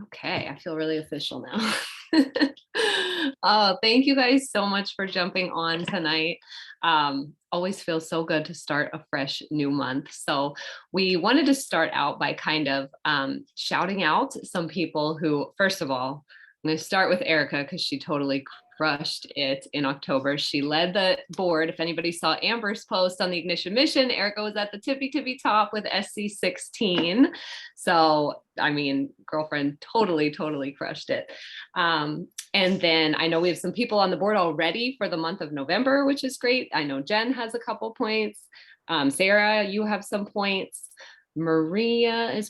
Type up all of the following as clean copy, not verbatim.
Okay, I feel really official now. Oh, thank you guys so much for jumping on tonight. Always feels so good to start a fresh new month. So we wanted to start out by kind of shouting out some people who, first of all, I'm going to start with Erica because she totally crushed it in October. She led the board. If anybody saw Amber's post on the Ignition Mission, Erica was at the tippy top with SC16. So, I mean, girlfriend totally crushed it. And then I know we have some people on the board already for the month of November, which is great. I know Jen has a couple points. Sarah, you have some points. Maria,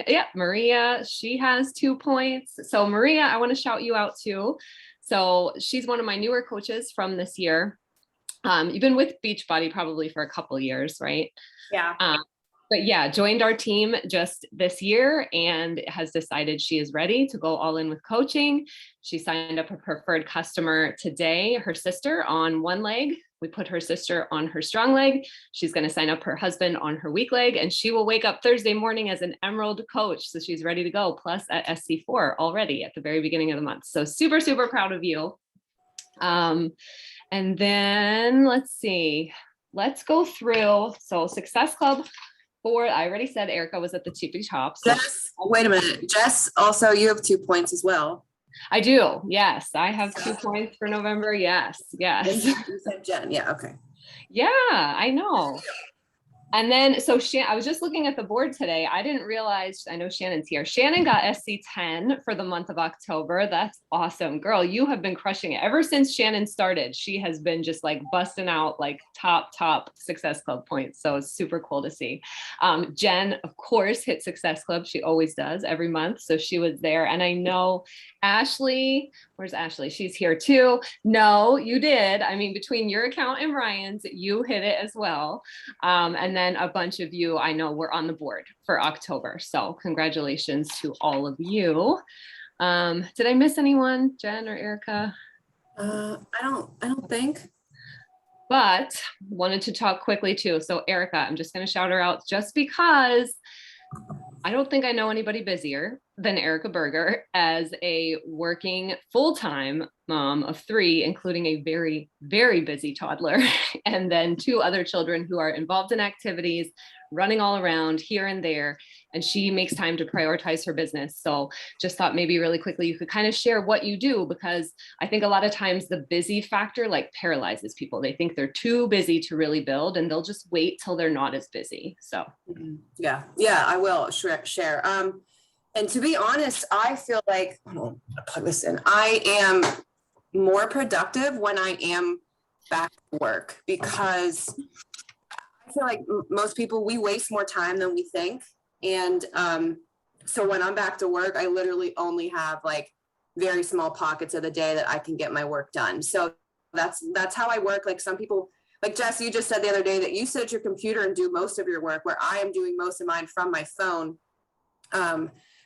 yeah, Maria, she has 2 points. So Maria, I want to shout you out too. So she's one of my newer coaches from this year. You've been with Beachbody probably for a couple years, right? Yeah. But yeah, joined our team just this year and has decided she is ready to go all in with coaching. She signed up a preferred customer today, her sister on one leg. We put her sister on her strong leg. She's going to sign up her husband on her weak leg, and she will wake up Thursday morning as an Emerald coach. So she's ready to go, plus at SC4 already at the very beginning of the month. So super proud of you. And then let's see, let's go through. So Success Club 4, I already said Erica was at the tippy top. So. Jess, wait a minute. Jess, also you have 2 points as well. I do. Yes. I have 2 points for November. Yes. You said Jen. Yeah. Okay. Yeah, I know. And then, so I was just looking at the board today. I didn't realize, I know Shannon's here. Shannon got SC10 for the month of October. That's awesome. Girl, you have been crushing it. Ever since Shannon started, she has been just like busting out like top Success Club points. So it's super cool to see. Jen, of course, hit Success Club. She always does every month. So she was there. And I know Ashley, where's Ashley? She's here too. No, you did. I mean, between your account and Ryan's, you hit it as well. And then a bunch of you I know were on the board for October. So congratulations to all of you. Did I miss anyone, Jen or Erica? I don't think. But wanted to talk quickly too. So Erica, I'm just going to shout her out just because I don't think I know anybody busier than Erica Berger as a working full-time mom of 3, including a very busy toddler, and then 2 other children who are involved in activities, running all around here and there. And she makes time to prioritize her business. So just thought maybe really quickly you could kind of share what you do, because I think a lot of times the busy factor like paralyzes people. They think they're too busy to really build, and they'll just wait till they're not as busy. So yeah, I will share. And to be honest, I feel like, I'll plug this in. I am more productive when I am back to work, because I feel like most people, we waste more time than we think. And so when I'm back to work, I literally only have like very small pockets of the day that I can get my work done. So that's how I work. Like some people, like Jess, you just said the other day that you sit at your computer and do most of your work, where I am doing most of mine from my phone.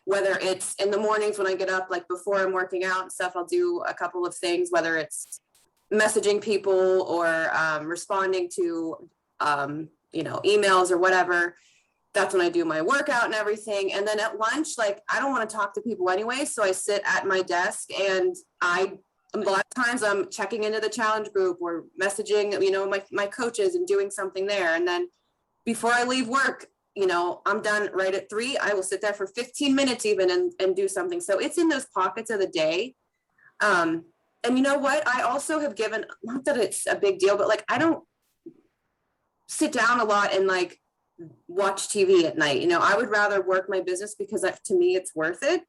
Whether it's in the mornings when I get up, like before I'm working out and stuff, I'll do a couple of things, whether it's messaging people or responding to, emails or whatever. That's when I do my workout and everything. And then at lunch, like, I don't want to talk to people anyway. So I sit at my desk, and a lot of times I'm checking into the challenge group or messaging, my coaches and doing something there. And then before I leave work, I'm done right at 3. I will sit there for 15 minutes even and do something. So it's in those pockets of the day. And you know what? I also have given, not that it's a big deal, but like, I don't sit down a lot and like watch TV at night. I would rather work my business, because to me, it's worth it.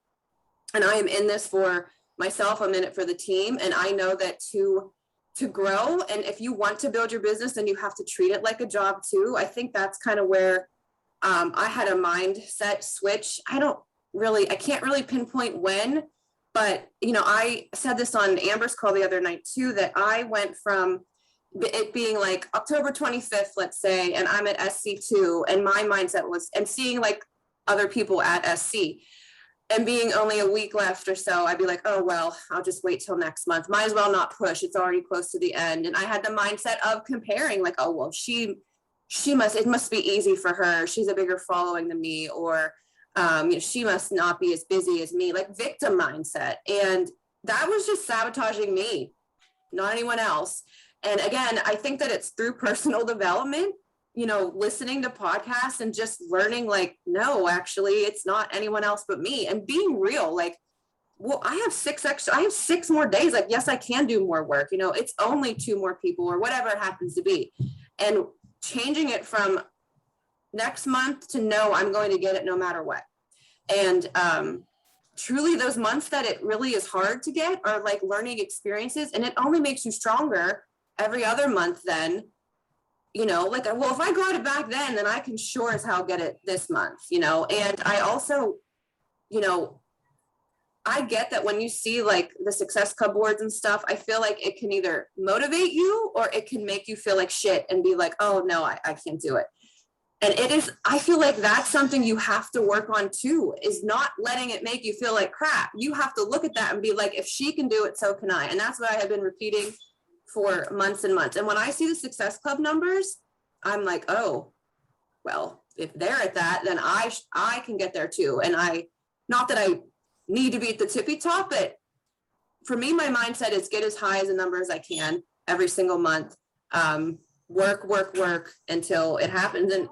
And I am in this for myself. I'm in it for the team. And I know that to grow, and if you want to build your business, then you have to treat it like a job too. I think that's kind of where I had a mindset switch. I can't really pinpoint when, but I said this on Amber's call the other night too, that I went from it being like October 25th, let's say, and I'm at SC2, and my mindset was, and seeing like other people at SC, and being only a week left or so, I'd be like, oh, well, I'll just wait till next month. Might as well not push. It's already close to the end. And I had the mindset of comparing, like, oh, well, it must be easy for her. She's a bigger following than me. Or She must not be as busy as me, like victim mindset. And that was just sabotaging me, not anyone else. And again, I think that it's through personal development, listening to podcasts and just learning like, no, actually, it's not anyone else but me, and being real. Like, well, I have 6 more days. Like, yes, I can do more work. It's only 2 more people or whatever it happens to be. And changing it from next month to no, I'm going to get it no matter what. And truly those months that it really is hard to get are like learning experiences, and it only makes you stronger every other month then. Like, well, if I got it back then I can sure as hell get it this month. And I also, I get that when you see like the Success Club boards and stuff, I feel like it can either motivate you or it can make you feel like shit and be like, oh no, I can't do it. And I feel like that's something you have to work on too, is not letting it make you feel like crap. You have to look at that and be like, if she can do it, so can I. And that's what I have been repeating for months and months. And when I see the Success Club numbers, I'm like, oh, well, if they're at that, then I can get there too. And not that I need to be at the tippy top, but for me, my mindset is get as high as a number as I can every single month. Work until it happens. And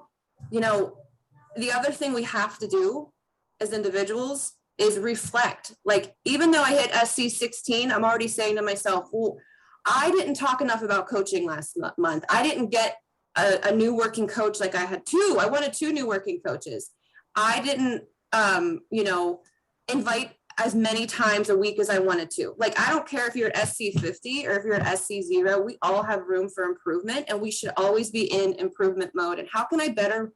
the other thing we have to do as individuals is reflect. Like, even though I hit SC 16, I'm already saying to myself, well, I didn't talk enough about coaching last month. I didn't get a new working coach. Like, I had 2. I wanted 2 new working coaches. I didn't, invite as many times a week as I wanted to. Like, I don't care if you're at SC 50 or if you're at SC 0, we all have room for improvement, and we should always be in improvement mode. And how can I better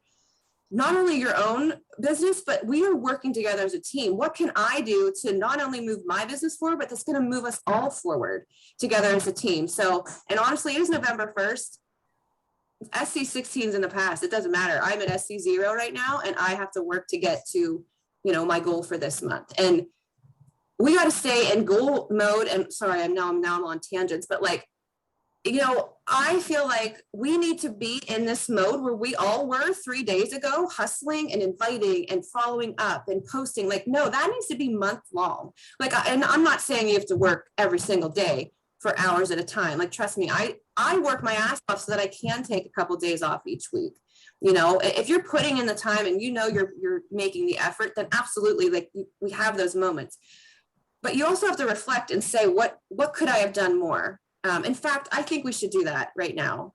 not only your own business, but we are working together as a team. What can I do to not only move my business forward, but that's going to move us all forward together as a team? So, and honestly, it is November 1st. SC 16 is in the past. It doesn't matter. I'm at SC 0 right now, and I have to work to get to, my goal for this month. And we got to stay in goal mode. And sorry, I'm on tangents, but like, I feel like we need to be in this mode where we all were 3 days ago, hustling and inviting and following up and posting. Like, no, that needs to be month long. Like, and I'm not saying you have to work every single day for hours at a time. Like, trust me, I work my ass off so that I can take a couple days off each week. If you're putting in the time and you're making the effort, then absolutely, like, we have those moments. But you also have to reflect and say, what could I have done more? In fact, I think we should do that right now.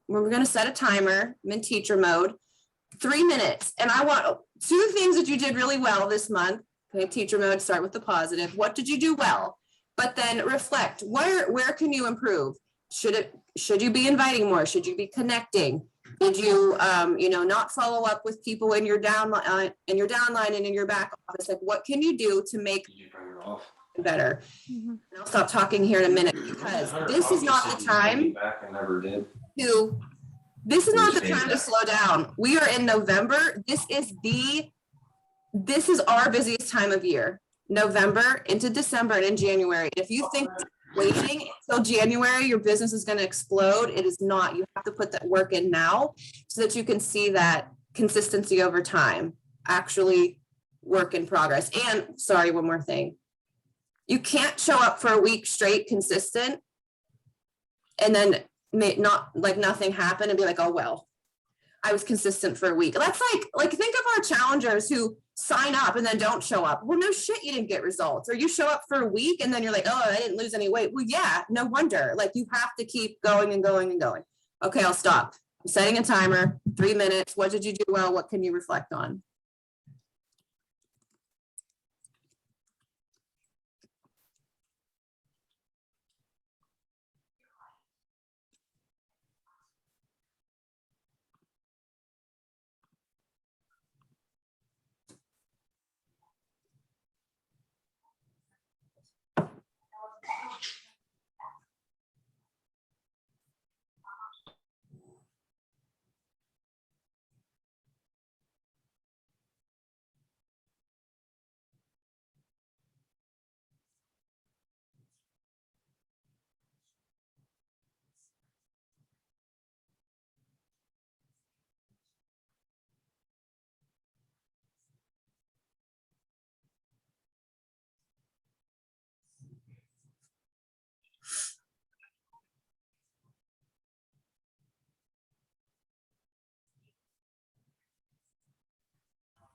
We're going to set a timer. I'm in teacher mode, 3 minutes. And I want 2 things that you did really well this month. Okay, teacher mode, start with the positive. What did you do well? But then reflect, where can you improve? Should you be inviting more? Should you be connecting? Did you, not follow up with people in your downline and in your back office? Like, what can you do to make better? Mm-hmm. And I'll stop talking here in a minute, because this is not the time to slow down. We are in November. This is our busiest time of year. November into December and in January. If you think waiting until January, your business is going to explode, it is not. You have to put that work in now so that you can see that consistency over time, actually work in progress. And sorry, one more thing. You can't show up for a week straight consistent and then not like nothing happened and be like, oh, well, I was consistent for a week. That's like think of our challengers who sign up and then don't show up. Well, no shit, you didn't get results. Or you show up for a week and then you're like, oh, I didn't lose any weight. Well, yeah, no wonder. Like, you have to keep going and going and going. Okay, I'll stop. I'm setting a timer, 3 minutes. What did you do well? What can you reflect on?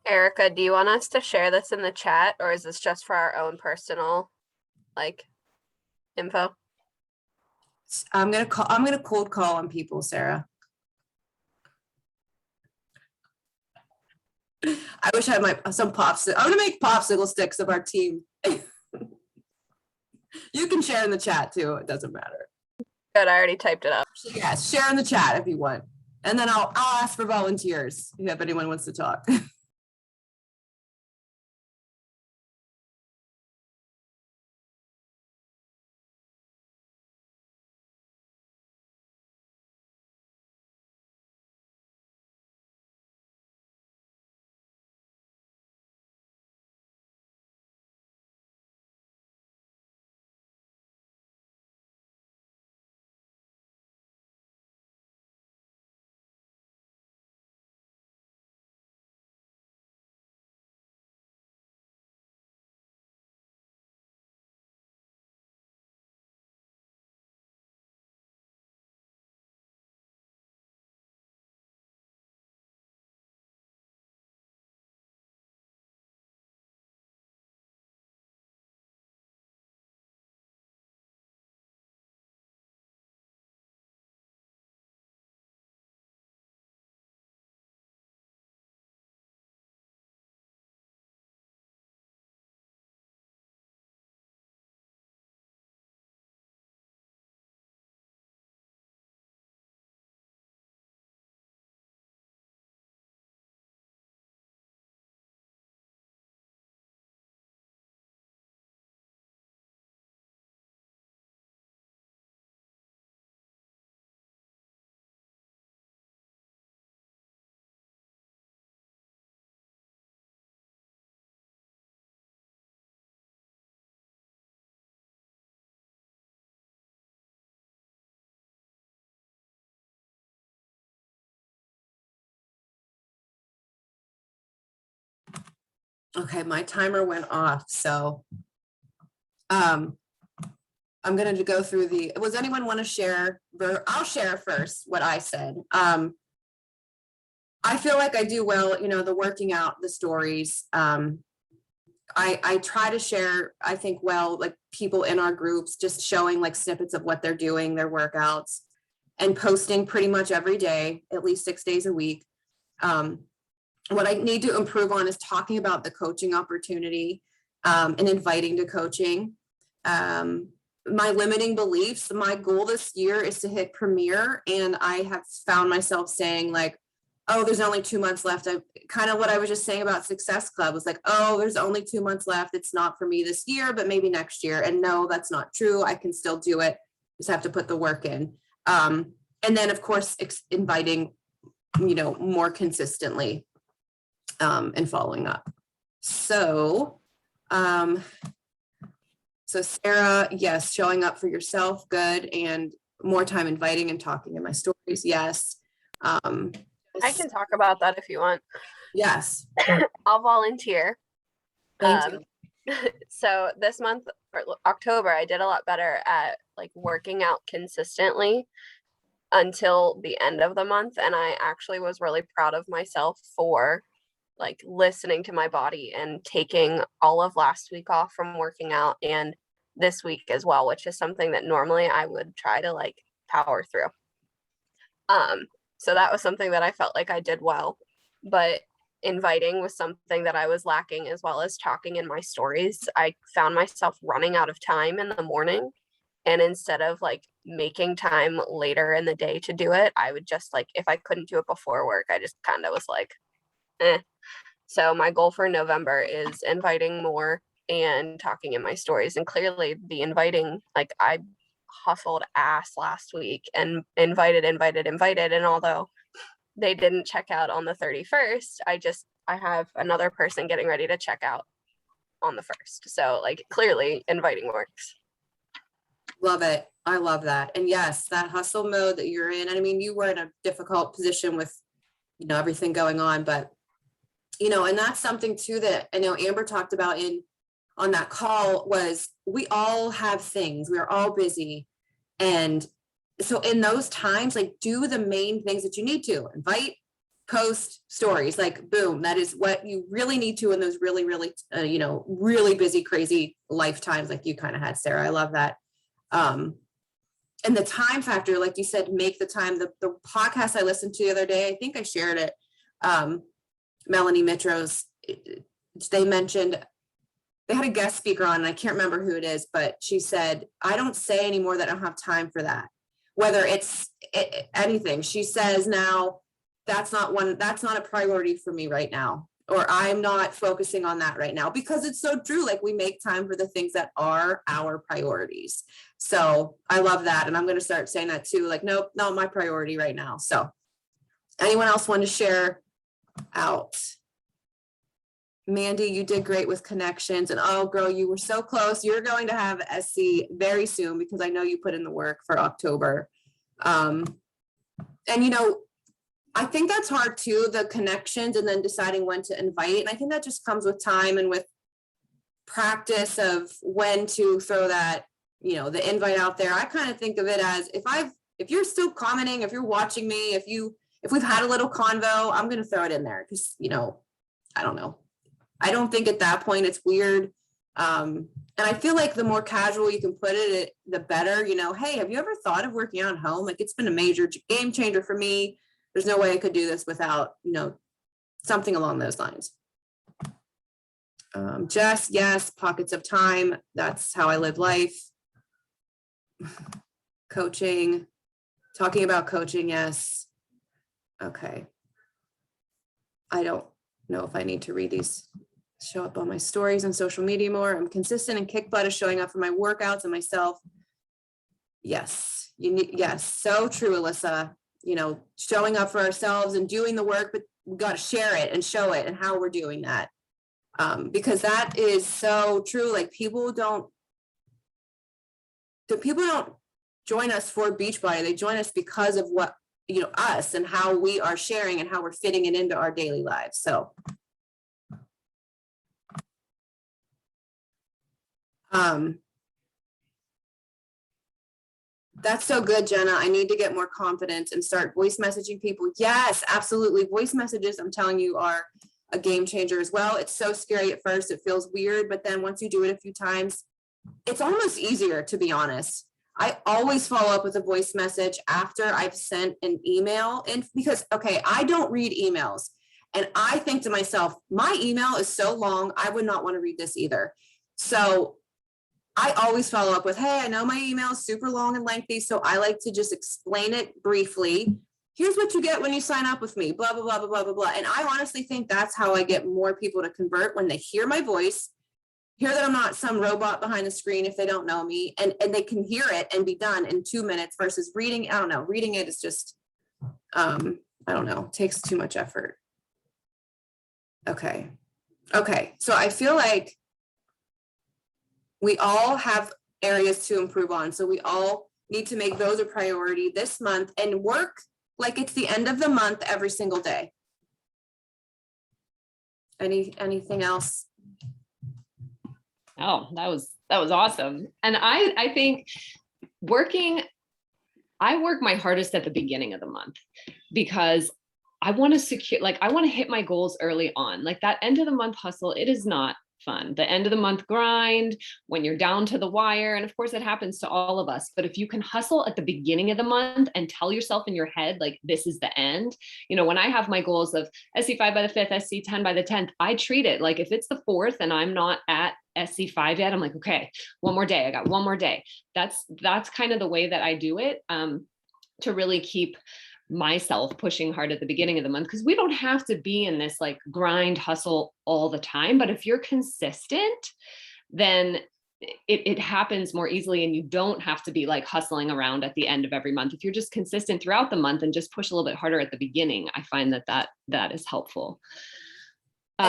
Erica, do you want us to share this in the chat, or is this just for our own personal, like, info? I'm gonna cold call on people, Sarah. I wish I had some popsicle. I'm gonna make popsicle sticks of our team. You can share in the chat too. It doesn't matter. Good, I already typed it up. Yes, share in the chat if you want. And then I'll ask for volunteers if anyone wants to talk. Okay, my timer went off, so I'm gonna go through was anyone want to share? I'll share first what I said. I feel like I do well, the working out, the stories. I try to share, I think, well, like people in our groups, just showing like snippets of what they're doing, their workouts, and posting pretty much every day, at least 6 days a week. What I need to improve on is talking about the coaching opportunity and inviting to coaching. My limiting beliefs, my goal this year is to hit Premier, and I have found myself saying like, oh, there's only 2 months left. Kind of what I was just saying about Success Club was like, oh, there's only 2 months left. It's not for me this year, but maybe next year. And no, that's not true. I can still do it. Just have to put the work in. And then of course, inviting, more consistently and following up. So Sarah, yes, showing up for yourself, good. And more time inviting and talking in my stories, yes. I can talk about that if you want. Yes. I'll volunteer. Thank you. So this month, or October, I did a lot better at like working out consistently until the end of the month. And I actually was really proud of myself for like listening to my body and taking all of last week off from working out and this week as well, which is something that normally I would try to like power through. So that was something that I felt like I did well, but inviting was something that I was lacking, as well as talking in my stories. I found myself running out of time in the morning, and instead of like making time later in the day to do it, I would just like, if I couldn't do it before work, I just kind of was like, eh. So my goal for November is inviting more and talking in my stories. And clearly the inviting, like I hustled ass last week and invited. And although they didn't check out on the 31st, I have another person getting ready to check out on the 1st. So like clearly inviting works. Love it. I love that. And yes, that hustle mode that you're in. I mean, you were in a difficult position with, everything going on, but and that's something too that I know Amber talked about on that call, was we all have things, we are all busy. And so in those times, like do the main things that you need to invite, post stories, like boom, that is what you really need to in those really, really, really busy, crazy lifetimes like you kind of had, Sarah. I love that. And the time factor, like you said, make the time. The podcast I listened to the other day, I think I shared it. Melanie Mitros, they mentioned, they had a guest speaker on, and I can't remember who it is, but she said, I don't say anymore that I don't have time for that. Whether it's anything, she says now, that's not a priority for me right now, or I'm not focusing on that right now, because it's so true. Like, we make time for the things that are our priorities. So I love that. And I'm going to start saying that too. Like, nope, not my priority right now. So anyone else want to share out? Mandy, you did great with connections, and oh girl, you were so close. You're going to have SC very soon, because I know you put in the work for October. And I think that's hard too, the connections, and then deciding when to invite. And I think that just comes with time and with practice of when to throw that, the invite out there. I kind of think of it as, if you're still commenting, if you're watching me, if we've had a little convo, I'm going to throw it in there, because, I don't know. I don't think at that point it's weird. And I feel like the more casual you can put it, the better. Hey, have you ever thought of working out at home? Like, it's been a major game changer for me. There's no way I could do this without, something along those lines. Jess, yes, pockets of time. That's how I live life. Coaching, talking about coaching, yes. Okay. I don't know if I need to read these. Show up on my stories and social media more. I'm consistent and kick butt of showing up for my workouts and myself. Yes, yes, so true, Alyssa. Showing up for ourselves and doing the work, but we got to share it and show it and how we're doing that. Because that is so true. Like, people don't join us for Beachbody. They join us because of what, us and how we are sharing and how we're fitting it into our daily lives. So that's so good, Jenna. I need to get more confidence and start voice messaging people. Yes, absolutely. Voice messages, I'm telling you, are a game changer as well. It's so scary at first. It feels weird, but then once you do it a few times, it's almost easier, to be honest. I always follow up with a voice message after I've sent an email, and because, okay, I don't read emails, and I think to myself, my email is so long, I would not want to read this either. So I always follow up with, hey, I know my email is super long and lengthy, so I like to just explain it briefly. Here's what you get when you sign up with me, blah, blah, blah, blah, blah, blah, blah. And I honestly think that's how I get more people to convert, when they hear my voice, hear that I'm not some robot behind the screen if they don't know me, and they can hear it and be done in 2 minutes versus reading. I don't know, reading it is just, I don't know, takes too much effort. Okay. So I feel like we all have areas to improve on. So we all need to make those a priority this month and work like it's the end of the month every single day. Anything else? Oh, that was awesome. And I think I work my hardest at the beginning of the month, because I want to hit my goals early on. Like, that end of the month hustle, it is not fun. The end of the month grind, when you're down to the wire. And of course it happens to all of us, but if you can hustle at the beginning of the month and tell yourself in your head, like, this is the end. When I have my goals of SC5 by the 5th, SC10 by the 10th, I treat it like, if it's the 4th and I'm not at SC5 yet, I'm like, okay, one more day. I got one more day. That's kind of the way that I do it, to really keep myself pushing hard at the beginning of the month, because we don't have to be in this like grind hustle all the time. But if you're consistent, then it happens more easily, and you don't have to be like hustling around at the end of every month. If you're just consistent throughout the month and just push a little bit harder at the beginning, I find that is helpful. Go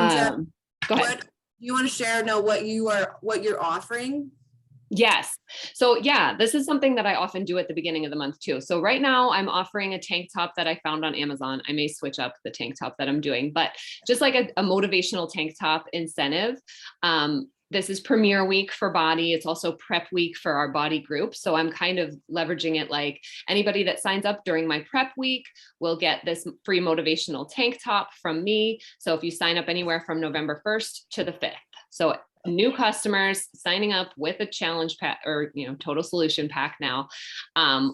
ahead. You want to share what you're offering? Yes. So yeah, this is something that I often do at the beginning of the month too. So right now I'm offering a tank top that I found on Amazon. I may switch up the tank top that I'm doing, but just like a motivational tank top incentive. this is premiere week for body. It's also prep week for our body group. So I'm kind of leveraging it like anybody that signs up during my prep week will get this free motivational tank top from me. So if you sign up anywhere from November 1st to the 5th. So new customers signing up with a challenge pack or, total solution pack now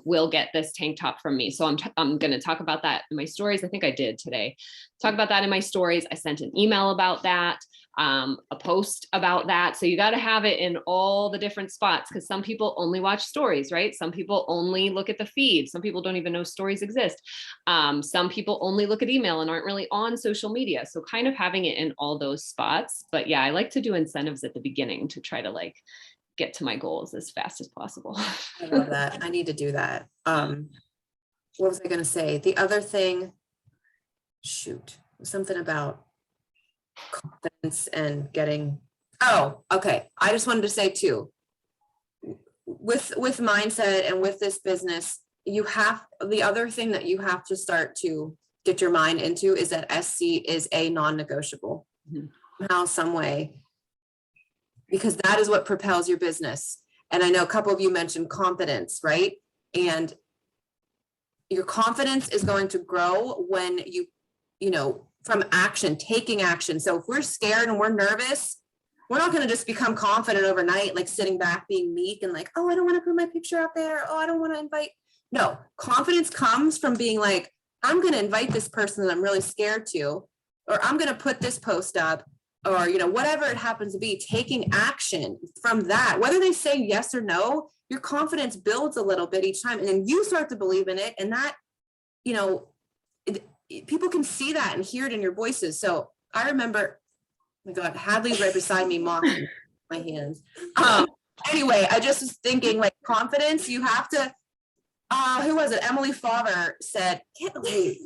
will get this tank top from me. So I'm going to talk about that in my stories. I think I did today. Talk about that in my stories. I sent an email about that, a post about that. So you got to have it in all the different spots because some people only watch stories, right? Some people only look at the feed. Some people don't even know stories exist. Some people only look at email and aren't really on social media. So kind of having it in all those spots. But yeah, I like to do incentives at the beginning to try to like get to my goals as fast as possible. I love that. I need to do that. What was I going to say? The other thing, something about confidence and getting, okay. I just wanted to say too, with mindset and with this business, the other thing that you have to start to get your mind into is that SC is a non-negotiable somehow, some way, because that is what propels your business. And I know a couple of you mentioned confidence, right? And your confidence is going to grow when from action, taking action. So if we're scared and we're nervous, we're not going to just become confident overnight, like sitting back, being meek and like, oh, I don't want to put my picture out there. Oh, I don't want to invite. No, confidence comes from being like, I'm going to invite this person that I'm really scared to, or I'm going to put this post up, or, whatever it happens to be, taking action from that, whether they say yes or no, your confidence builds a little bit each time. And then you start to believe in it. And that, people can see that and hear it in your voices. So I remember, oh my God, Hadley's right beside me mocking my hands. Anyway, I just was thinking like confidence, you have to, who was it? Emily Favre said, get away.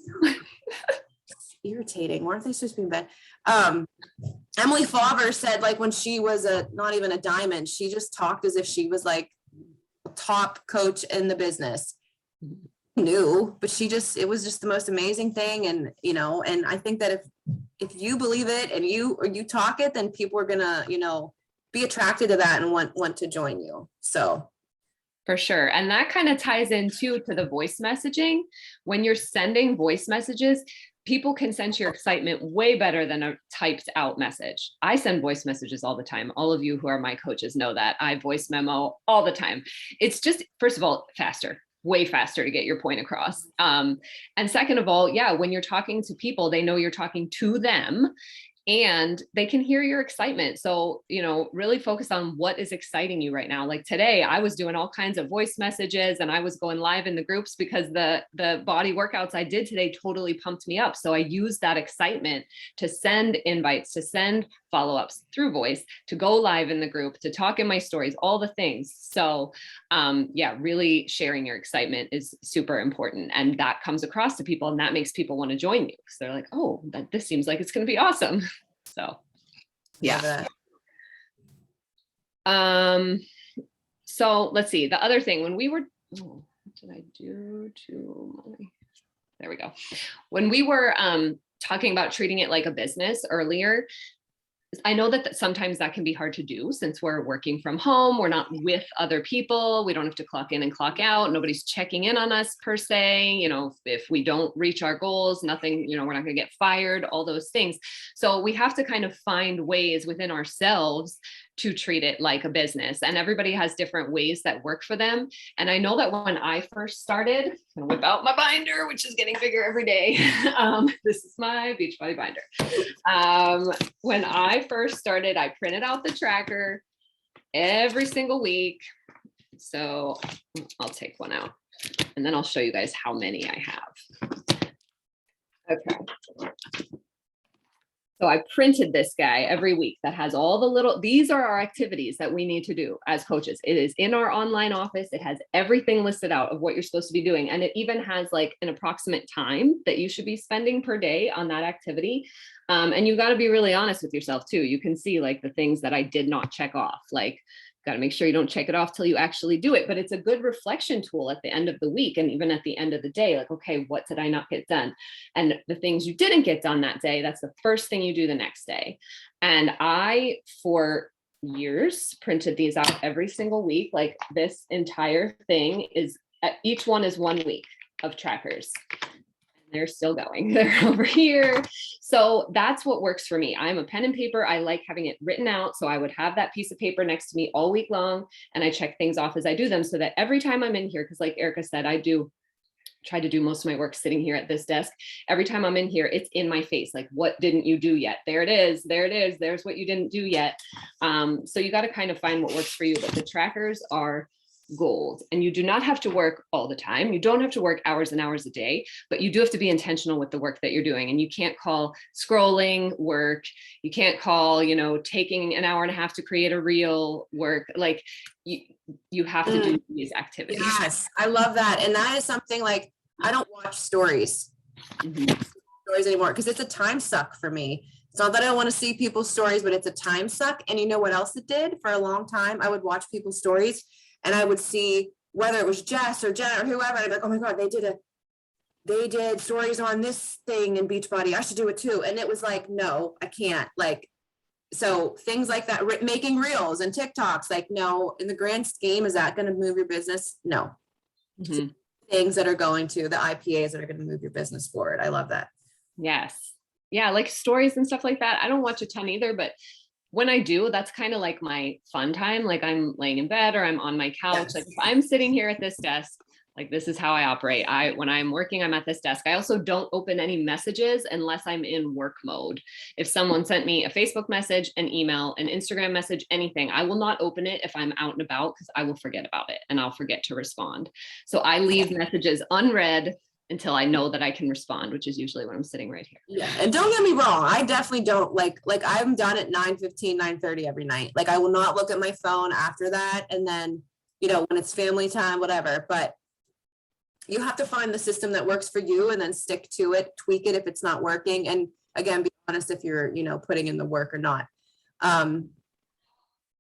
Irritating. Weren't they supposed to be in bed? Emily Favre said like when she was not even a diamond, she just talked as if she was like a top coach in the business. Knew, but it was just the most amazing thing. And, and I think that if you believe it and you talk it, then people are gonna, be attracted to that and want to join you. So. For sure. And that kind of ties into to the voice messaging. When you're sending voice messages, people can sense your excitement way better than a typed out message. I send voice messages all the time. All of you who are my coaches know that. I voice memo all the time. It's just, first of all, faster. Way faster to get your point across. And second of all, yeah, when you're talking to people, they know you're talking to them and they can hear your excitement. So, really focus on what is exciting you right now. Like today, I was doing all kinds of voice messages and I was going live in the groups because the body workouts I did today totally pumped me up. So I used that excitement to send invites, to send follow-ups through voice, to go live in the group, to talk in my stories, all the things. So really sharing your excitement is super important. And that comes across to people and that makes people want to join you because they're like, oh, this seems like it's going to be awesome. So, yeah. So let's see. The other thing, when we were, what did I do to my, there we go. When we were talking about treating it like a business earlier, I know that sometimes that can be hard to do since we're working from home. We're not with other people. We don't have to clock in and clock out. Nobody's checking in on us per se. If we don't reach our goals, nothing, we're not going to get fired, all those things. So we have to kind of find ways within ourselves to treat it like a business. And everybody has different ways that work for them. And I know that when I first started, I'm gonna whip out my binder, which is getting bigger every day. This is my Beachbody binder. When I first started, I printed out the tracker every single week. So I'll take one out and then I'll show you guys how many I have. Okay. So I printed this guy every week that has all the these are our activities that we need to do as coaches. It is in our online office. It has everything listed out of what you're supposed to be doing. And it even has like an approximate time that you should be spending per day on that activity. And you got to be really honest with yourself too. You can see like the things that I did not check off, like got to make sure you don't check it off till you actually do it. But it's a good reflection tool at the end of the week. And even at the end of the day, like, okay, what did I not get done? And the things you didn't get done that day, that's the first thing you do the next day. And for years, printed these out every single week. Like this entire thing is, each one is 1 week of trackers. They're still going. They're over here. So that's what works for me. I'm a pen and paper. I like having it written out. So I would have that piece of paper next to me all week long. And I check things off as I do them, so that every time I'm in here, because like Erica said, I do try to do most of my work sitting here at this desk. Every time I'm in here, it's in my face. Like, what didn't you do yet? There it is. There it is. There's what you didn't do yet. So you got to kind of find what works for you. But the trackers are gold, and you do not have to work all the time. You don't have to work hours and hours a day, but you do have to be intentional with the work that you're doing. And you can't call scrolling work. You can't call, taking an hour and a half to create a reel work. Like you have to do these activities. Yes, I love that. And that is something like, I don't watch stories anymore because it's a time suck for me. It's not that I don't want to see people's stories, but it's a time suck. And you know what else it did for a long time? I would watch people's stories and I would see whether it was Jess or Jen or whoever. I'd be like, oh my God, they did stories on this thing in Beachbody. I should do it too. And it was like, no, I can't. Like, so things like that, making reels and TikToks, like, no, in the grand scheme, is that going to move your business? No. Things that are going to the IPAs that are going to move your business forward. I love that. Yes. Yeah. Like stories and stuff like that. I don't watch a ton either, but when I do, that's kind of like my fun time. Like I'm laying in bed or I'm on my couch. Yes. Like if I'm sitting here at this desk, like this is how I operate. When I'm working, I'm at this desk. I also don't open any messages unless I'm in work mode. If someone sent me a Facebook message, an email, an Instagram message, anything, I will not open it if I'm out and about, because I will forget about it and I'll forget to respond. So I leave messages unread until I know that I can respond, which is usually when I'm sitting right here. Yeah. And don't get me wrong, I definitely don't like I'm done at 9:15, 9:30 every night. Like I will not look at my phone after that. And then, when it's family time, whatever, but you have to find the system that works for you and then stick to it, tweak it if it's not working. And again, be honest if you're, putting in the work or not.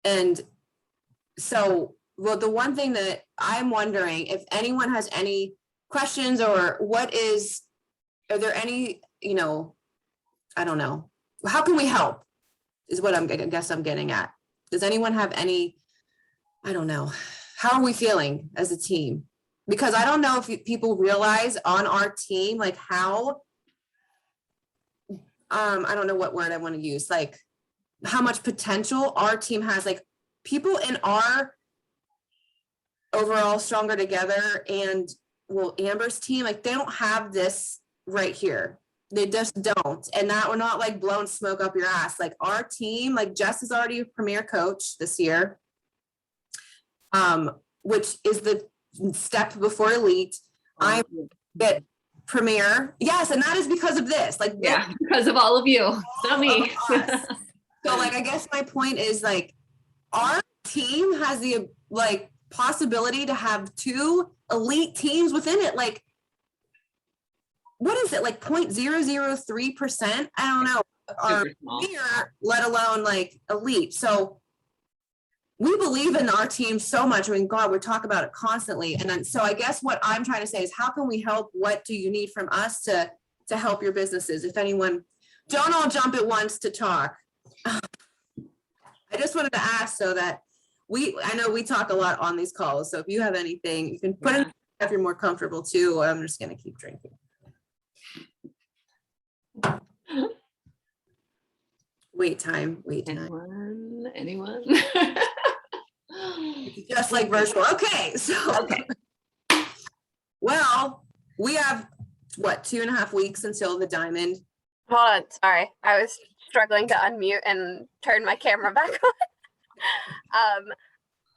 And so, well, the one thing that I'm wondering, if anyone has any questions or are there any, I don't know, how can we help is what I guess I'm getting at. Does anyone have any, I don't know, how are we feeling as a team? Because I don't know if people realize on our team, like how, I don't know what word I want to use, like how much potential our team has, like people in our overall Stronger Together and Amber's team, like they don't have this right here. They just don't. And that we're not like blowing smoke up your ass. Like our team, like Jess is already a premier coach this year, which is the step before elite. I get premier. Yes. And that is because of this, like, yeah, because of all of you, not me. So like, I guess my point is like, our team has the like possibility to have 2 elite teams within it. Like, what is it? Like 0.003%? I don't know. Are premier, let alone like elite. So we believe in our team so much. I mean, God, we talk about it constantly. And then, so I guess what I'm trying to say is, how can we help? What do you need from us to help your businesses? If anyone, don't all jump at once to talk. I just wanted to ask so that I know we talk a lot on these calls. So if you have anything, you can put it if you're more comfortable too. I'm just going to keep drinking. Wait time. Anyone? Just like virtual. Okay. So, well, we have what, 2.5 weeks until the diamond. Hold on. Sorry. I was struggling to unmute and turn my camera back on.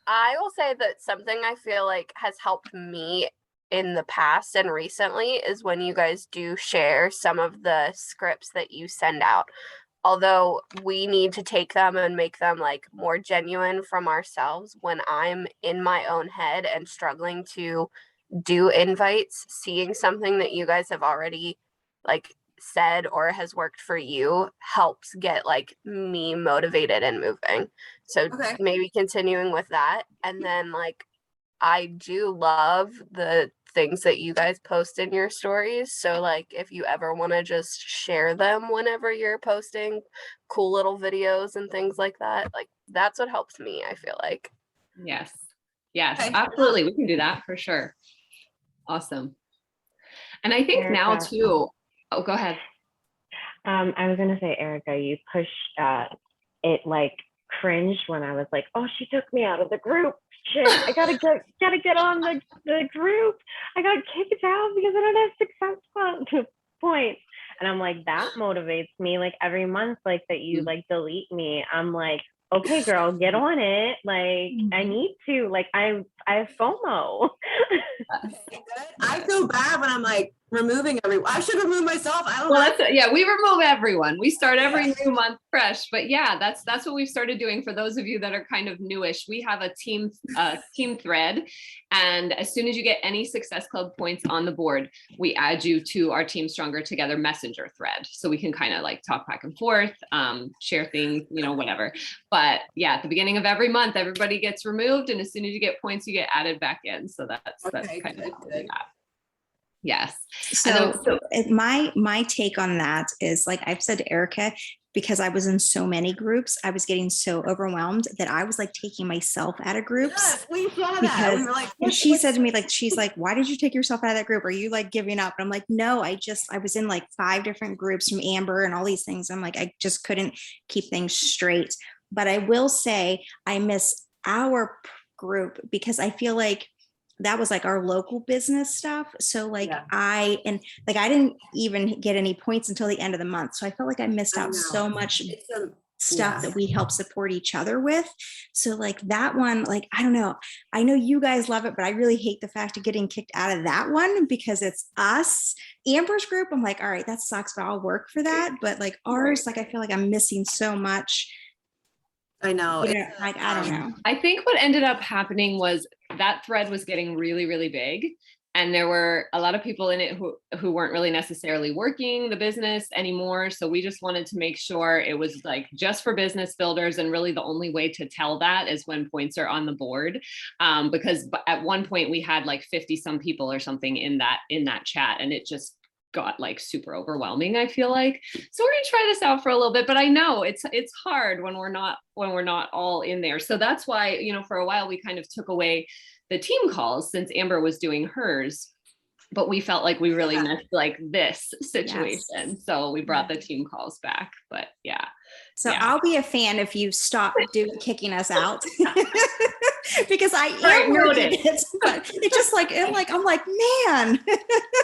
I will say that something I feel like has helped me in the past and recently is when you guys do share some of the scripts that you send out. Although we need to take them and make them like more genuine from ourselves, when I'm in my own head and struggling to do invites, seeing something that you guys have already like said or has worked for you helps get like me motivated and moving. So maybe continuing with that. And then like, I do love the things that you guys post in your stories. So like, if you ever want to just share them whenever you're posting cool little videos and things like that, like that's what helps me, I feel like. Yes. Yes, Okay. absolutely. We can do that for sure. Awesome. And I think now Erica. too, oh, go ahead. I was gonna say, Erica, you pushed it like cringed when I was like, oh, she took me out of the group. Shit, I gotta get on the group. I got kicked out because I don't have success points. And I'm like, that motivates me. Like every month, like that you like delete me. I'm like, okay, girl, get on it. Like I need to. Like I have FOMO. I feel bad when I'm like removing everyone. I should remove myself. I don't Well, know. that's yeah. We remove everyone. We start every new month fresh. But yeah, that's what we've started doing. For those of you that are kind of newish, we have a team thread, and as soon as you get any Success Club points on the board, we add you to our Team Stronger Together Messenger thread, so we can kind of like talk back and forth, share things, whatever. But yeah, at the beginning of every month, everybody gets removed, and as soon as you get points, you get added back in. So that's Okay, kind of good, how we do good. that. Yes. So my take on that is, like I've said to Erica, because I was in so many groups, I was getting so overwhelmed that I was like taking myself out of groups. Yes, we saw that. Because We were like, and she said to me, like, she's like, why did you take yourself out of that group? Are you like giving up? And I'm like, no, I was in like 5 different groups from Amber and all these things. I'm like, I just couldn't keep things straight. But I will say I miss our group because I feel like that was like our local business stuff. So like Yeah. I didn't even get any points until the end of the month. So I felt like I missed I out know. so much it's a, stuff yeah. that we help support each other with. So like that one, like, I don't know. I know you guys love it, but I really hate the fact of getting kicked out of that one because it's us. Amber's group, I'm like, all right, that sucks, but I'll work for that. But like ours, like I feel like I'm missing so much. I know. Like, I don't know. I think what ended up happening was that thread was getting really, really big. And there were a lot of people in it who weren't really necessarily working the business anymore. So we just wanted to make sure it was like just for business builders. And really the only way to tell that is when points are on the board. Because at one point we had like 50 some people or something in that chat, and it just got like super overwhelming, I feel like. So we're gonna try this out for a little bit, but I know it's hard when we're not all in there. So that's why, for a while we kind of took away the team calls since Amber was doing hers, but we felt like we really missed like this situation. Yes. So we brought the team calls back, but yeah. So Yeah. I'll be a fan if you stop kicking us out because I Right, am noted. working it, but it's just like, I'm like, man. Yeah,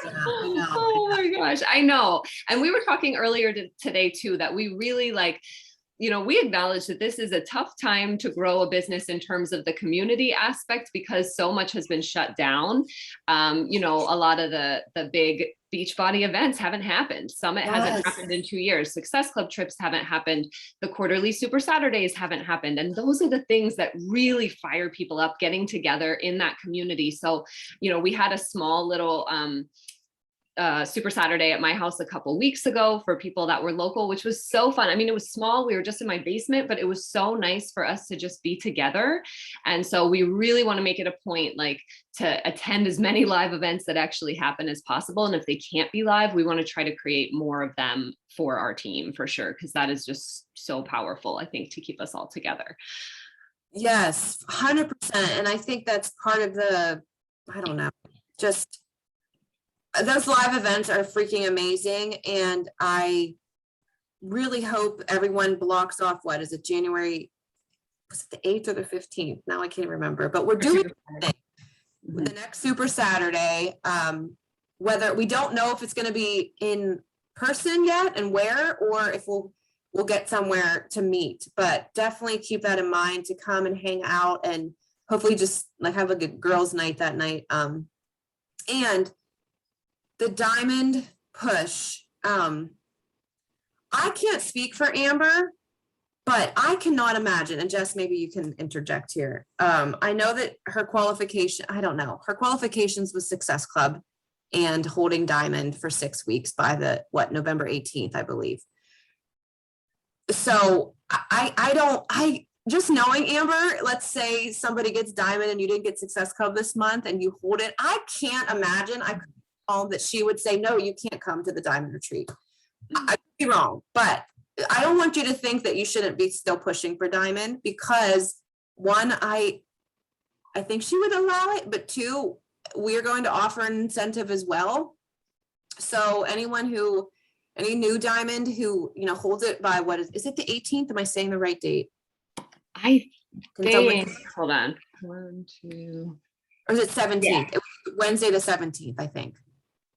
I know. Oh my gosh, I know. And we were talking earlier today too, that we really like, we acknowledge that this is a tough time to grow a business in terms of the community aspect because so much has been shut down. A lot of the big Beachbody events haven't happened. Summit hasn't happened in 2 years. Success Club trips haven't happened. The quarterly Super Saturdays haven't happened. And those are the things that really fire people up, getting together in that community. So, we had a small little Super Saturday at my house a couple weeks ago for people that were local, which was so fun. I mean, it was small. We were just in my basement, but it was so nice for us to just be together. And so we really want to make it a point, like, to attend as many live events that actually happen as possible. And if they can't be live, we want to try to create more of them for our team for sure, because that is just so powerful, I think, to keep us all together. Yes, 100%. And I think that's part of I don't know, just those live events are freaking amazing. And I really hope everyone blocks off, what is it, January, was it the 8th or the 15th? Now I can't remember, but we're doing the next Super Saturday. Whether we don't know if it's going to be in person yet and where, or if we'll get somewhere to meet, but definitely keep that in mind to come and hang out and hopefully just like have a good girls' night that night. And the diamond push, I can't speak for Amber, but I cannot imagine, and Jess, maybe you can interject here. I know that her qualifications was Success Club and holding diamond for 6 weeks by November 18th, I believe. So I just knowing Amber, let's say somebody gets diamond and you didn't get Success Club this month and you hold it, I can't imagine that she would say, no, you can't come to the diamond retreat. I could be wrong, but I don't want you to think that you shouldn't be still pushing for diamond, because one, I think she would allow it, but two, we are going to offer an incentive as well. So any new diamond who, holds it by is it the 18th? Am I saying the right date? I Can someone- think, hold on. 1, 2. Or is it 17th? It was Wednesday the 17th, I think.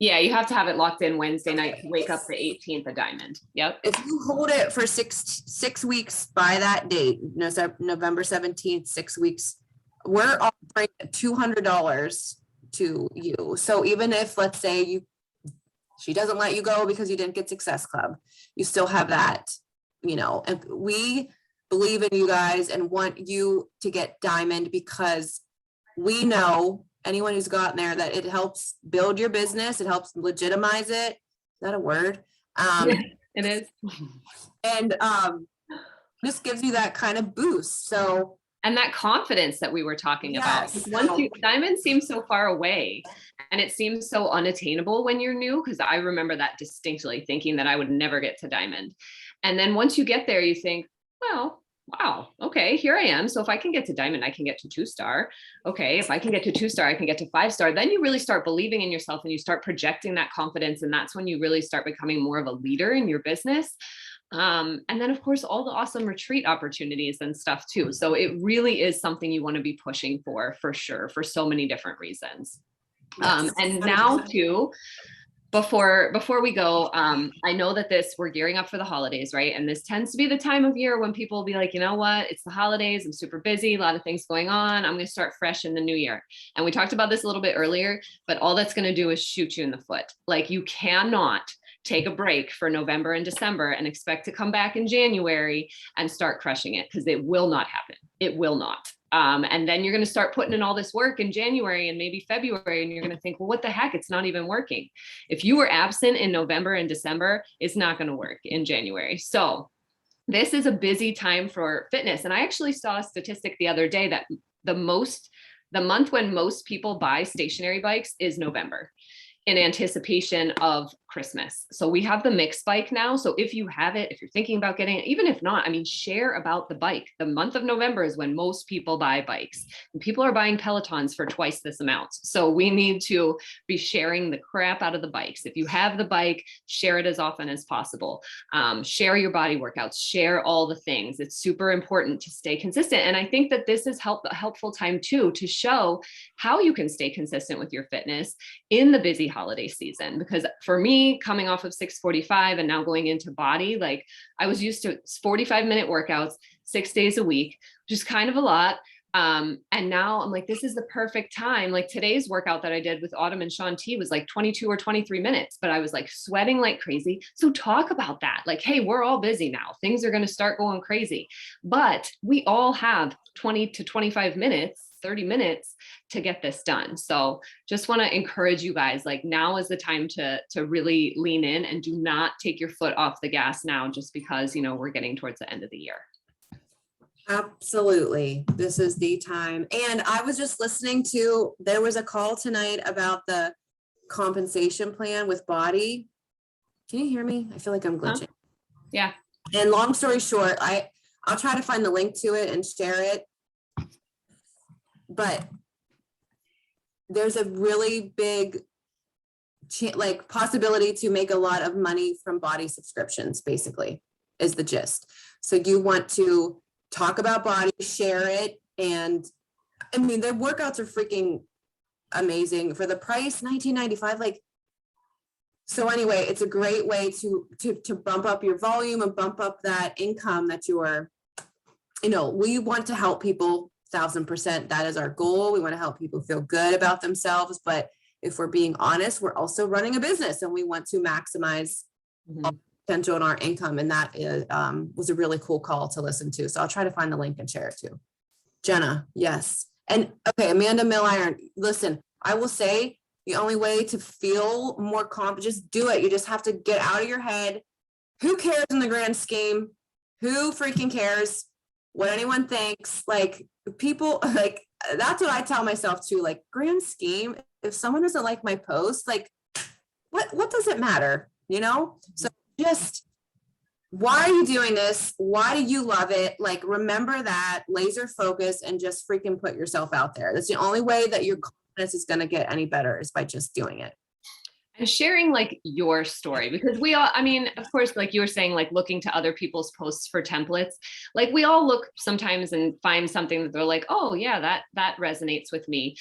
Yeah, you have to have it locked in Wednesday night to wake up the 18th of diamond. Yep. If you hold it for six weeks by that date, November 17th, 6 weeks, we're offering $200 to you. So even if, let's say she doesn't let you go because you didn't get Success Club, you still have that, and we believe in you guys and want you to get diamond, because we know anyone who's gotten there that it helps build your business. It helps legitimize it. Is that a word? It is. And just gives you that kind of boost. So, And that confidence that we were talking about. Yes. Diamond seems so far away and it seems so unattainable when you're new, because I remember that distinctly, thinking that I would never get to diamond. And then once you get there, you think, well, wow, okay, here I am. So if I can get to diamond, I can get to 2-star. Okay, if I can get to 2-star, I can get to 5-star. Then you really start believing in yourself and you start projecting that confidence. And that's when you really start becoming more of a leader in your business. And then of course, all the awesome retreat opportunities and stuff too. So it really is something you want to be pushing for sure, for so many different reasons. Yes. And now too, before we go, I know that we're gearing up for the holidays, right? And this tends to be the time of year when people will be like, you know what, it's the holidays, I'm super busy, a lot of things going on, I'm going to start fresh in the new year. And we talked about this a little bit earlier, but all that's going to do is shoot you in the foot. Like, you cannot take a break for November and December and expect to come back in January and start crushing it, because it will not happen. It will not. And then you're going to start putting in all this work in January and maybe February, and you're going to think, well, what the heck? It's not even working. If you were absent in November and December, it's not going to work in January. So this is a busy time for fitness. And I actually saw a statistic the other day that the month when most people buy stationary bikes is November, in anticipation of Christmas. So we have the Mix bike now. So if you have it, if you're thinking about getting it, even if not, I mean, share about the bike. The month of November is when most people buy bikes, and people are buying Pelotons for twice this amount. So we need to be sharing the crap out of the bikes. If you have the bike, share it as often as possible. Share your body workouts, share all the things. It's super important to stay consistent. And I think that this is a helpful time too, to show how you can stay consistent with your fitness in the busy holiday season. Because for me, coming off of 645 and now going into body, like, I was used to 45-minute workouts 6 days a week, which is kind of a lot. And now I'm like, this is the perfect time. Like, today's workout that I did with Autumn and Sean T was like 22 or 23 minutes, but I was like sweating like crazy. So talk about that. Like, hey, we're all busy now. Things are going to start going crazy, but we all have 20 to 25 minutes, 30 minutes to get this done. So just want to encourage you guys, like, now is the time to really lean in, and do not take your foot off the gas now, just because, we're getting towards the end of the year. Absolutely. This is the time. And I was just listening to, there was a call tonight about the compensation plan with Body. Can you hear me? I feel like I'm glitching. Yeah. And long story short, I'll try to find the link to it and share it. But there's a really big possibility to make a lot of money from Body subscriptions, basically, is the gist. So you want to talk about Body, share it. And I mean, their workouts are freaking amazing for the price, $19.95. Like, so anyway, it's a great way to bump up your volume and bump up that income that you are, we want to help people 1,000%. That is our goal. We want to help people feel good about themselves. But if we're being honest, we're also running a business, and we want to maximize potential in our income. And that is, was a really cool call to listen to. So I'll try to find the link and share it too. Jenna, yes. And okay, Amanda Milliron, listen, I will say the only way to feel more confident, just do it. You just have to get out of your head. Who cares in the grand scheme? Who freaking cares what anyone thinks? Like, people, like, that's what I tell myself too, like, grand scheme, if someone doesn't like my post, like, what does it matter? So just why are you doing this? Why do you love it? Like, remember that, laser focus, and just freaking put yourself out there. That's the only way that your confidence is going to get any better, is by just doing it. And sharing like your story, because we all, I mean, of course, like you were saying, like looking to other people's posts for templates, like we all look sometimes and find something that they're like, oh yeah, that resonates with me.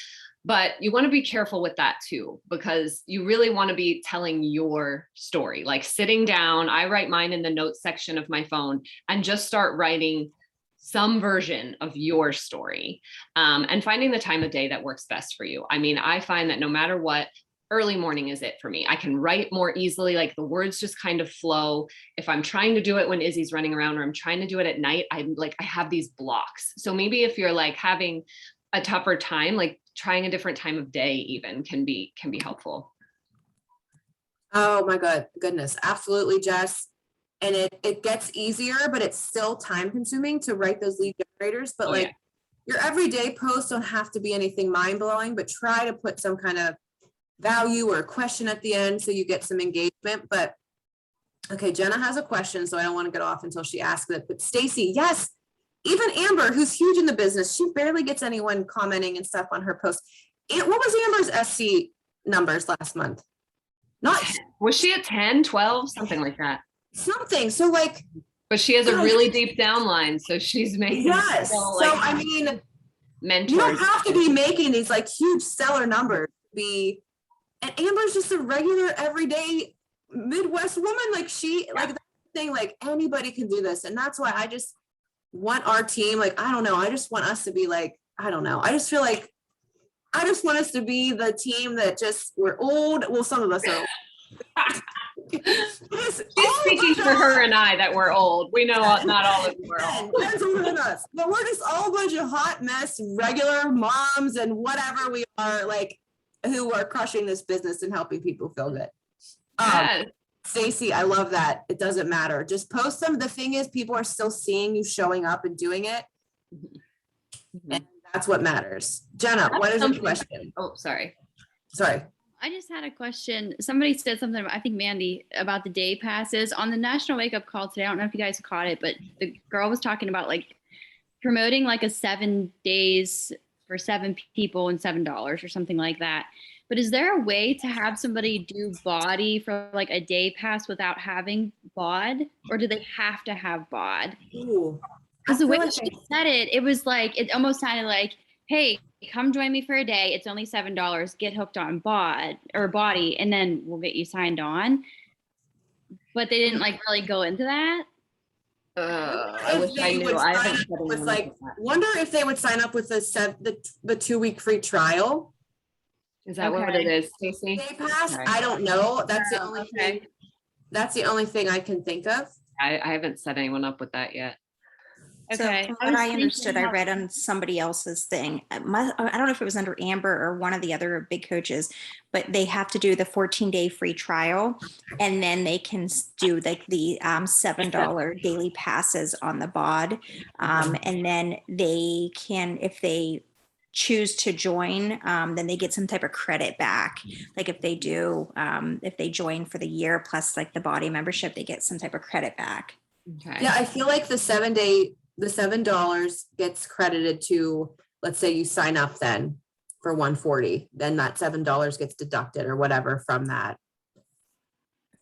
But you want to be careful with that too, because you really want to be telling your story, like sitting down. I write mine in the notes section of my phone and just start writing some version of your story, and finding the time of day that works best for you. I mean, I find that no matter what, early morning is it for me. I can write more easily, like the words just kind of flow. If I'm trying to do it when Izzy's running around, or I'm trying to do it at night, I have these blocks. So maybe if you're like having a tougher time, like trying a different time of day even can be helpful. Oh my goodness. Absolutely, Jess. And it gets easier, but it's still time consuming to write those lead generators. But like, your everyday posts don't have to be anything mind blowing, but try to put some kind of value or a question at the end so you get some engagement. But okay, Jenna has a question, so I don't want to get off until she asks it. But Stacy, yes, even Amber, who's huge in the business, she barely gets anyone commenting and stuff on her post. What was Amber's SC numbers last month? Not Was she at 10, 12, something like that? something. So like, But she has a really deep downline, so she's making yes. still, So like, I mean, mentors. you don't have to be making these like huge stellar numbers to be. And Amber's just a regular everyday Midwest woman. Like like that thing, like anybody can do this. And that's why I just want our team, like, I don't know. I just want us to be like, I don't know. I just feel like I just want us to be the team that just, we're old. Well, some of us are old. She's speaking for her and I that we're old. We know not all of you are old. Ben's older than us, but we're just all a bunch of hot mess, regular moms and whatever we are, like, who are crushing this business and helping people feel good. Yes. Stacy, I love that. It doesn't matter. Just post them. The thing is, people are still seeing you showing up and doing it. And that's what matters. Jenna, what is your question? Oh, sorry. Sorry. I just had a question. Somebody said something, I think Mandy, about the day passes on the National Wake Up Call today. I don't know if you guys caught it, but the girl was talking about like promoting like a 7 days for 7 people and $7 or something like that. But is there a way to have somebody do body for like a day pass without having bod, or do they have to have bod? Because the way she said it, it was like, it almost sounded like, hey, come join me for a day. It's only $7. Get hooked on bod or body, and then we'll get you signed on. But they didn't like really go into that. I wish I knew. I haven't said with anything like, like that. wonder if they would sign up with the 2-week free trial. Is that what it is, Stacey? Day pass? Okay. I don't know. That's the only thing. That's the only thing I can think of. I haven't set anyone up with that yet. Okay. So from what I understood, I read on somebody else's thing. I don't know if it was under Amber or one of the other big coaches, but they have to do the 14-day free trial, and then they can do like the $7 daily passes on the bod, and then they can, if they choose to join, then they get some type of credit back. Like if they do, if they join for the year plus like the body membership, they get some type of credit back. Okay. Yeah, I feel like the $7 gets credited to, let's say you sign up then for $140, then that $7 gets deducted or whatever from that.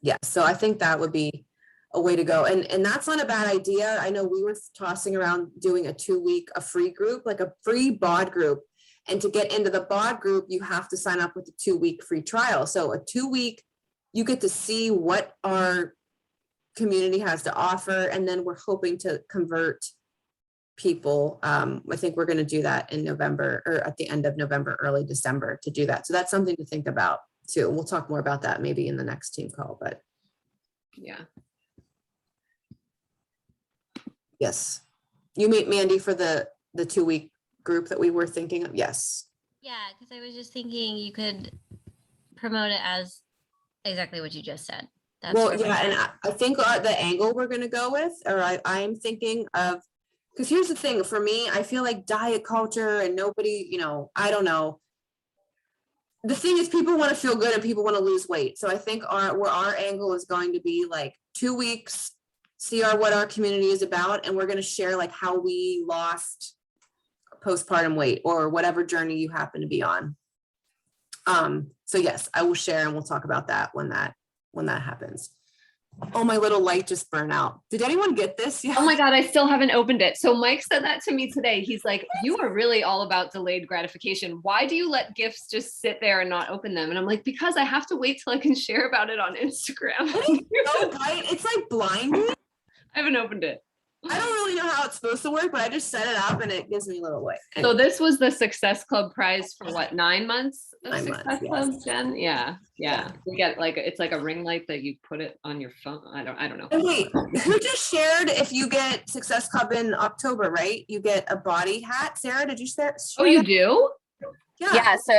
Yeah, so I think that would be a way to go. And that's not a bad idea. I know we were tossing around doing a 2-week, a free group, like a free bod group. And to get into the bod group, you have to sign up with a 2-week free trial. So a 2-week, you get to see what our community has to offer. And then we're hoping to convert people. I think we're going to do that in November, or at the end of November, early December, to do that. So that's something to think about too. We'll talk more about that maybe in the next team call, but Yeah. yes. You meet Mandy for the 2-week group that we were thinking of. Yes. Yeah, because I was just thinking you could promote it as exactly what you just said. That's Well, perfect. yeah, and I think the angle we're going to go with, or I'm thinking of, because here's the thing for me, I feel like diet culture and nobody, I don't know. The thing is, people want to feel good and people want to lose weight. So I think our angle is going to be like 2 weeks, see what our community is about, and we're gonna share like how we lost postpartum weight or whatever journey you happen to be on. So yes, I will share and we'll talk about that when that happens. Oh, my little light just burned out. Did anyone get this? Yeah. Oh my God, I still haven't opened it. So Mike said that to me today. He's like, you are really all about delayed gratification. Why do you let gifts just sit there and not open them? And I'm like, because I have to wait till I can share about it on Instagram. So bright. It's like blinding. I haven't opened it. I don't really know how it's supposed to work, but I just set it up and it gives me a little light. So this was the Success Club prize for what, 9 months? Of 9 months, Success yes. Club, Jen? Yeah. We get like, it's like a ring light that you put it on your phone. I don't know. And wait, who just shared if you get Success Club in October, right? You get a body hat. Sarah, did you share? Oh, you do? Yeah, so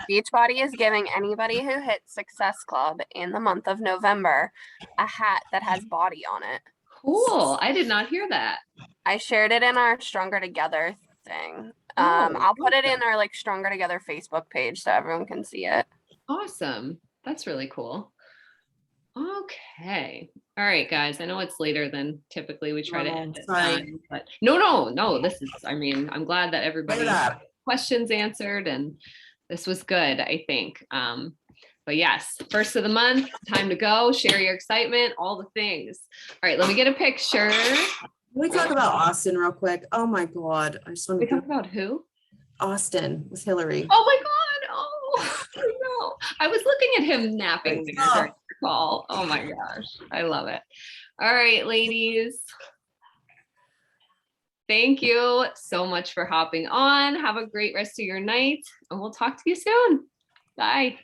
Beachbody is giving anybody who hits Success Club in the month of November a hat that has body on it. Cool. I did not hear that. I shared it in our Stronger Together thing. Oh, I'll put it in our like Stronger Together Facebook page so everyone can see it. Awesome. That's really cool. Okay. All right, guys. I know it's later than typically we try to end at sorry. 9, but no. This is, I mean, I'm glad that everybody Put it up. questions answered and this was good, I think. But yes, first of the month, time to go, share your excitement, all the things. All right, let me get a picture. Can we talk about Austin real quick? Oh my God. I just want We to talk about who? Austin with Hillary. Oh my God. Oh, no. I was looking at him napping during the call. Oh my gosh. I love it. All right, ladies. Thank you so much for hopping on. Have a great rest of your night and we'll talk to you soon. Bye.